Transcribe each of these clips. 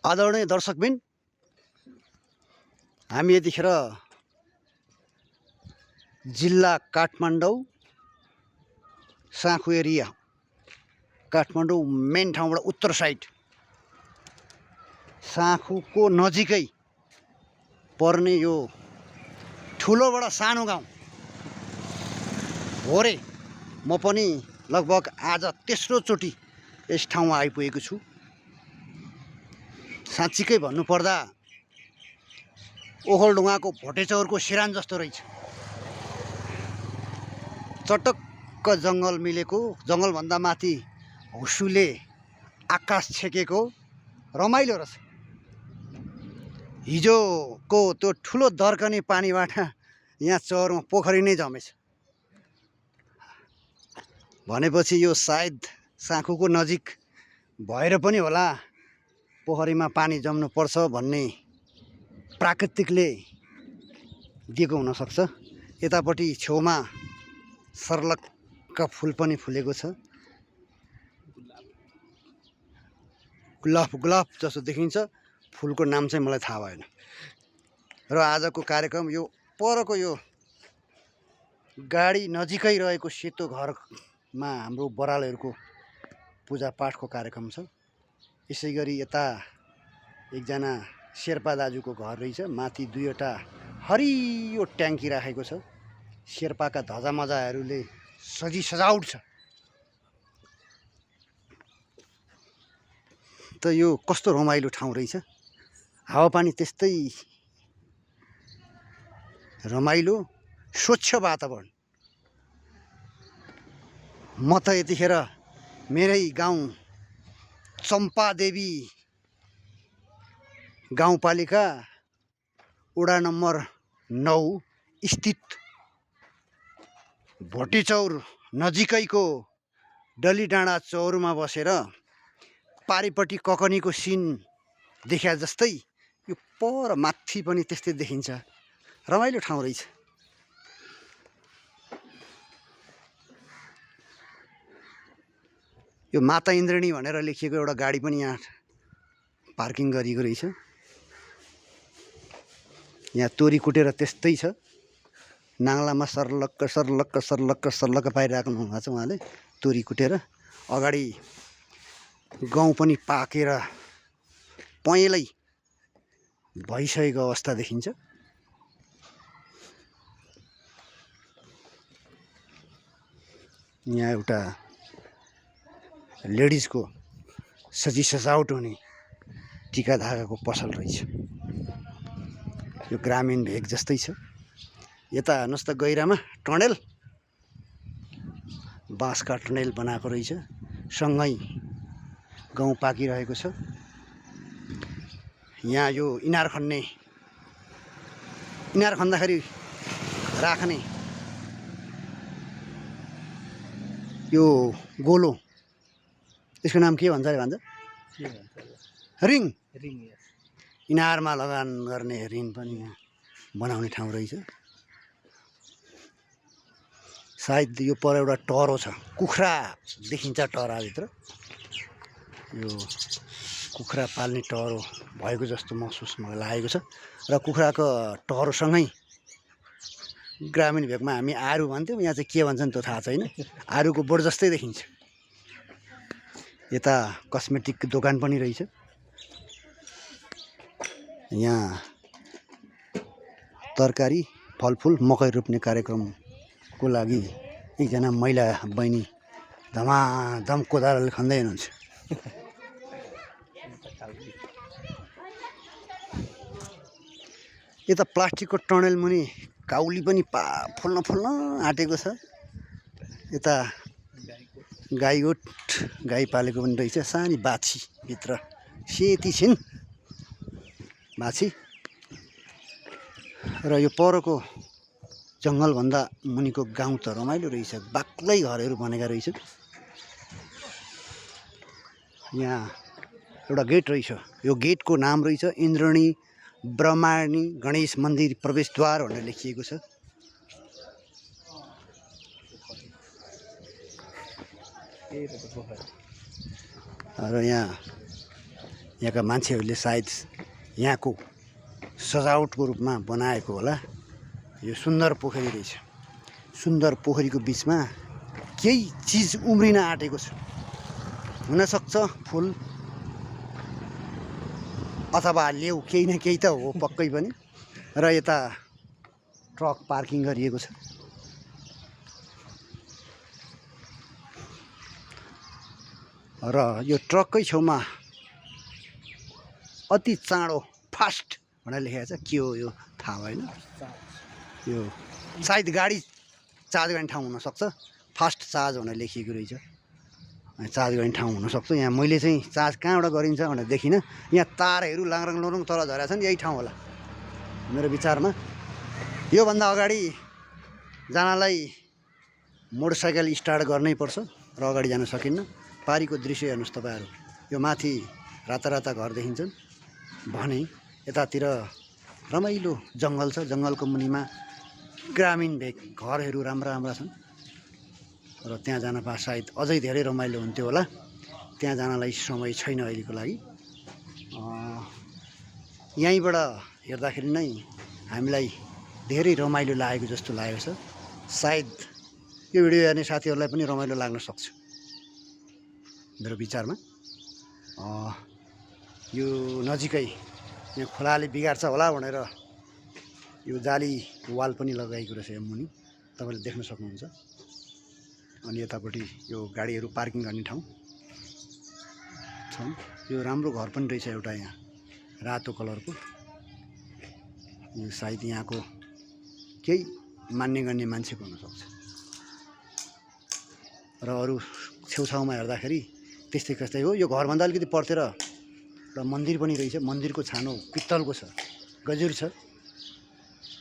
आदरणीय दर्शकबिन, हामी यतिखेर जिल्ला काठमाडौँ साँखु एरिया काठमाडौँ मेन ठाउँबाट उत्तर साइड साँखुको नजिकै पर्ने यो ठुलोबाट सानो गाउँ हो रे। म पनि लगभग आज तेस्रो चोटि यस ठाउँमा आइपुगेको छु। साँच्चीकै भन्नुपर्दा ओखलढुङ्गाको भोटेचौरको सिरान जस्तो रहेछ। चटक्क जङ्गल मिलेको, जङ्गलभन्दा माथि हुसुले आकाश छेकेको रमाइलो रहेछ। हिजोको त्यो ठुलो दर्कने पानीबाट यहाँ चौरमा पोखरी नै जमेछ भनेपछि यो सायद साँखुको नजिक भएर पनि होला पोखरीमा पानी जम्नु पर्छ भन्ने प्राकृतिकले दिएको हुनसक्छ। यतापट्टि छेउमा सर्लक्क फुल पनि फुलेको छ, गुलाब जस्तो देखिन्छ। फुलको नाम चाहिँ मलाई थाहा भएन। र आजको कार्यक्रम यो परको यो गाडी नजिकै रहेको सेतो घरमा हाम्रो बरालहरूको पूजापाठको कार्यक्रम छ। यसै गरी यता एकजना शेर्पा दाजुको घर रहेछ। माथि दुईवटा हरियो ट्याङ्की राखेको छ। शेर्पाका धजामजाहरूले सजावट छ। त यो कस्तो रमाइलो ठाउँ रहेछ। हावापानी त्यस्तै रमाइलो, स्वच्छ वातावरण। म त यतिखेर मेरै गाउँ चम्पादेवी गाउँपालिका वडा नम्बर 9 स्थित भोटेचौर नजिकैको डलीडाँडा चौरमा बसेर पारिपट्टि ककनीको सिन देखा जस्तै यो पर माथि पनि त्यस्तै देखिन्छ। रमाइलो ठाउँ रहेछ। यो माता इन्द्रणी भनेर लेखिएको एउटा गाडी पनि यहाँ पार्किङ गरिएको रहेछ। यहाँ तोरी कुटेर त्यस्तै छ। नाङ्लामा सर्लक्क पारिराख्नु भएको छ उहाँले तोरी कुटेर। अगाडि गहुँ पनि पाकेर पहेँलै भइसकेको अवस्था देखिन्छ। यहाँ एउटा लेडिजको सजावट हुने टिका धागाको पसल रहेछ। यो ग्रामीण भेग जस्तै छ। यता हेर्नुहोस् त गैरामा टनेल, बाँसका टनेल बनाएको रहेछ। सँगै गहुँ पाकिरहेको छ। यहाँ यो इनार खन्दाखेरि राख्ने यो गोलो, यसको नाम के भन्छ अरे? रिङ। इनारमा लगान गर्ने रिङ पनि यहाँ बनाउने ठाउँ रहेछ। सायद यो पर एउटा टरो छ, कुखुरा देखिन्छ टराभित्र। यो कुखुरा पाल्ने टरो भएको जस्तो महसुस मलाई लागेको छ। र कुखुराको टरोसँगै ग्रामीण भेगमा हामी आरु भन्थ्यौँ, यहाँ चाहिँ के भन्छन् त्यो थाहा छैन। आरुको बोट जस्तै देखिन्छ। यता कस्मेटिक दोकान पनि रहेछ। यहाँ तरकारी, फलफुल, मकै रोप्ने कार्यक्रमको लागि एकजना महिला बहिनी धमाधम कोदालोले खन्दै हुनुहुन्छ। यता प्लास्टिकको टनेल मुनि काउली पनि फुल्न आँटेको छ। यता गाई पालेको पनि रहेछ। सानी बाछी भित्र सेती छिन् बाछी। र यो परको जङ्गलभन्दा मुनिको गाउँ त रमाइलो रहेछ। बाक्लै घरहरू बनेका रहेछ। यहाँ एउटा गेट रहेछ। यो गेटको नाम रहेछ इन्द्रणी ब्रह्माणी गणेश मन्दिर प्रवेशद्वार भनेर लेखिएको छ। र यहाँ यहाँका मान्छेहरूले सायद यहाँको सजावटको रूपमा बनाएको होला। यो सुन्दर पोखरी रहेछ। सुन्दर पोखरीको बिचमा केही चिज उम्रिन आँटेको छ। हुनसक्छ फुल अथवा लेउ, केही न केही त हो पक्कै पनि। र यता ट्रक पार्किङ गरिएको छ। र यो ट्रककै छेउमा अति चाँडो फास्ट भनेर लेखेको छ। के हो यो थाहा भएन। यो सायद गाडी चार्ज गर्ने ठाउँ हुनसक्छ। फास्ट चार्ज भनेर लेखिएको रहेछ। चार्ज गर्ने ठाउँ हुनसक्छ। यहाँ मैले चाहिँ चार्ज कहाँबाट गरिन्छ भनेर देखिनँ। यहाँ तारहरू लाङराङ लोरङ तल झरेका छन्। यही ठाउँ होला मेरो विचारमा। योभन्दा अगाडि जानलाई मोटरसाइकल स्टार्ट गर्नै पर्छ र अगाडि जान सकिन्न। पारीको दृश्य हेर्नुहोस् तपाईँहरू। यो माथि राता राता घर देखिन्छन् भने यतातिर रमाइलो जङ्गल छ। जङ्गलको मुनिमा ग्रामीण घरहरू राम्रा राम्रा छन् र त्यहाँ जान पाए सायद अझै धेरै रमाइलो हुन्थ्यो होला। त्यहाँ जानलाई समय छैन अहिलेको लागि। यहीँबाट हेर्दाखेरि नै हामीलाई धेरै रमाइलो लागेको जस्तो लागेको छ। सायद यो भिडियो हेर्ने साथीहरूलाई पनि रमाइलो लाग्न सक्छ मेरो विचारमा। यो नजिकै यहाँ खोलाले बिगार्छ होला भनेर यो जाली वाल पनि लगाएको रहेछ यो मुनि, तपाईँले देख्न सक्नुहुन्छ। अनि यतापट्टि यो गाडीहरू पार्किङ गर्ने ठाउँ छन्। यो राम्रो घर पनि रहेछ एउटा यहाँ रातो कलरको। यो सायद यहाँको केही मान्ने गर्ने मान्छेको हुनसक्छ। र अरू छेउछाउमा हेर्दाखेरि त्यस्तै कस्तै हो। यो घरभन्दा अलिकति पर्तिर एउटा मन्दिर पनि रहेछ। मन्दिरको छानो पित्तलको छ, गजुर छ।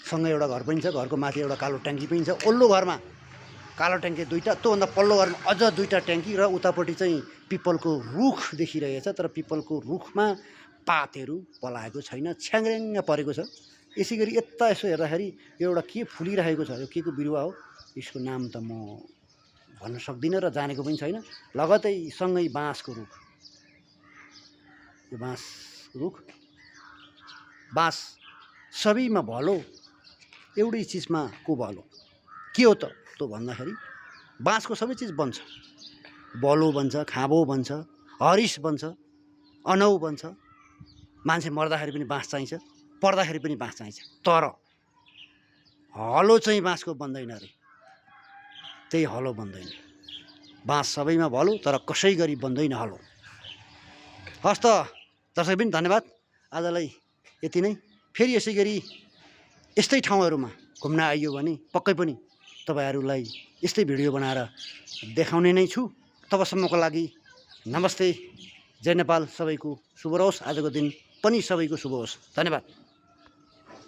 सँगै एउटा घर पनि छ। घरको माथि एउटा कालो ट्याङ्की पनि छ। ओल्लो घरमा कालो ट्याङ्की दुईवटा, त्योभन्दा पल्लो घरमा अझ दुईवटा ट्याङ्की। र उतापट्टि चाहिँ पिपलको रुख देखिरहेछ। तर पिपलको रुखमा पातहरू पलाएको छैन, छ्याङ्ग्याङ्ग परेको छ। यसै गरी यता यसो हेर्दाखेरि यो एउटा के फुलिरहेको छ, यो के को बिरुवा हो यसको नाम त म भन्न सक्दिनँ र जानेको पनि छैन। लगतै सँगै बाँसको रुख। यो बाँस रुख, बाँस सबैमा भलो, एउटै चिजमा को भलो के हो त भन्दाखेरि बाँसको सबै चिज बन्छ। बलो बन्छ, खाँबो बन्छ, हरिस बन्छ, अनौ बन्छ। मान्छे मर्दाखेरि पनि बाँस चाहिन्छ, पर्दाखेरि पनि बाँस चाहिन्छ। तर हलो चाहिँ बाँसको बन्दैन अरे। त्यही हलो बन्दैन। बाँस सबैमा भलो, तर कसै गरी बन्दैन हलो। हस् त दर्शक पनि धन्यवाद। आजलाई यति नै। फेरि यसै गरी यस्तै ठाउँहरूमा घुम्न आइयो भने पक्कै पनि तपाईँहरूलाई यस्तै भिडियो बनाएर देखाउने नै छु। तबसम्मको लागि नमस्ते, जय नेपाल। सबैको शुभ रहोस्। आजको दिन पनि सबैको शुभ होस्। धन्यवाद।